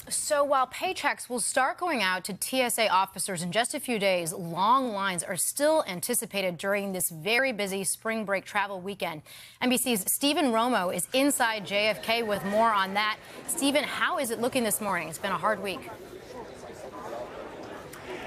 So while paychecks will start going out to TSA officers in just a few days, long lines are still anticipated during this very busy spring break travel weekend. NBC's Stephen Romo is inside JFK with more on that. Stephen, how is it looking this morning? It's been a hard week.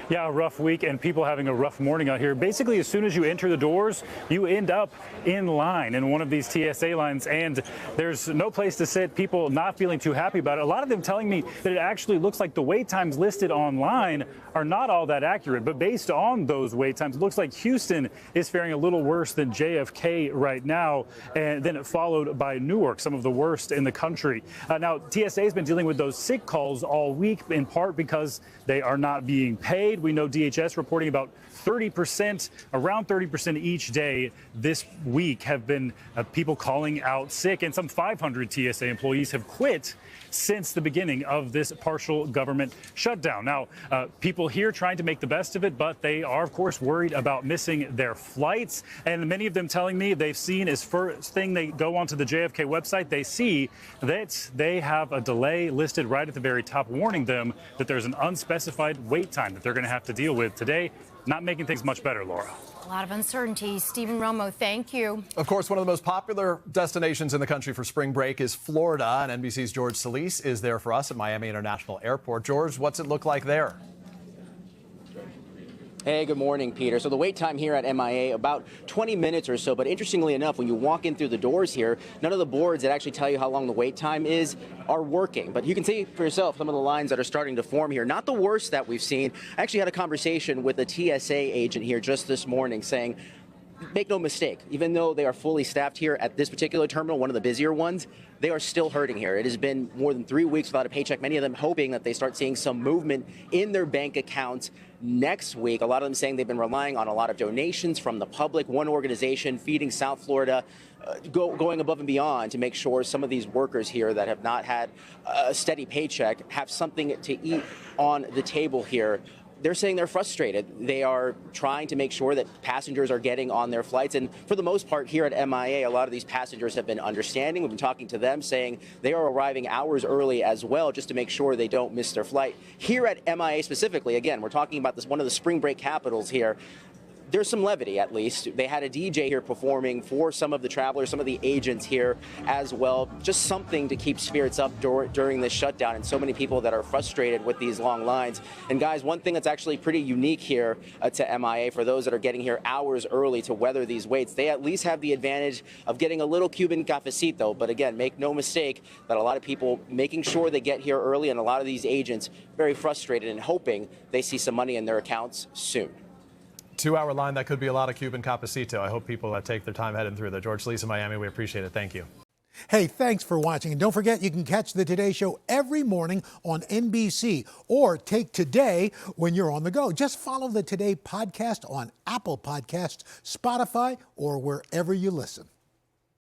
Yeah, a rough week and people having a rough morning out here. Basically, as soon as you enter the doors, you end up in line in one of these TSA lines, and there's no place to sit. People not feeling too happy about it. A lot of them telling me that it actually looks like the wait times listed online are not all that accurate. But based on those wait times, it looks like Houston is faring a little worse than JFK right now, and then followed by Newark, some of the worst in the country. Now, TSA has been dealing with those sick calls all week, in part because they are not being paid. We know DHS reporting about 30%, around 30% each day this week have been people calling out sick, and some 500 TSA employees have quit since the beginning of this partial government shutdown. Now, people here trying to make the best of it, but they are, of course, worried about missing their flights. And many of them telling me they've seen as first thing they go onto the JFK website, they see that they have a delay listed right at the very top, warning them that there's an unspecified wait time that they're going to have to deal with today. Not making things much better, Laura. A lot of uncertainty. Stephen Romo, thank you. Of course, one of the most popular destinations in the country for spring break is Florida, and NBC's George Solis is there for us at Miami International Airport. George, what's it look like there? Hey, good morning, Peter. So the wait time here at MIA, about 20 minutes or so. But interestingly enough, when you walk in through the doors here, none of the boards that actually tell you how long the wait time is are working. But you can see for yourself some of the lines that are starting to form here. Not the worst that we've seen. I actually had a conversation with a TSA agent here just this morning saying, make no mistake, even though they are fully staffed here at this particular terminal, one of the busier ones, they are still hurting here. It has been more than 3 weeks without a paycheck, many of them hoping that they start seeing some movement in their bank accounts next week. A lot of them saying they've been relying on a lot of donations from the public. One organization, Feeding South Florida, going above and beyond to make sure some of these workers here that have not had a steady paycheck have something to eat on the table here. They're saying they're frustrated. They are trying to make sure that passengers are getting on their flights. And for the most part here at MIA, a lot of these passengers have been understanding. We've been talking to them saying they are arriving hours early as well just to make sure they don't miss their flight. Here at MIA specifically, again, we're talking about this one of the spring break capitals here. There's some levity, at least. They had a DJ here performing for some of the travelers, some of the agents here as well. Just something to keep spirits up during this shutdown, and so many people that are frustrated with these long lines. And guys, one thing that's actually pretty unique here to MIA for those that are getting here hours early to weather these waits, they at least have the advantage of getting a little Cuban cafecito. But again, make no mistake that a lot of people making sure they get here early, and a lot of these agents very frustrated and hoping they see some money in their accounts soon. 2-hour line, that could be a lot of Cuban cafecito. I hope people take their time heading through there. George Solis in Miami, we appreciate it. Thank you. Hey, thanks for watching. And don't forget, you can catch the Today Show every morning on NBC or take Today when you're on the go. Just follow the Today podcast on Apple Podcasts, Spotify, or wherever you listen.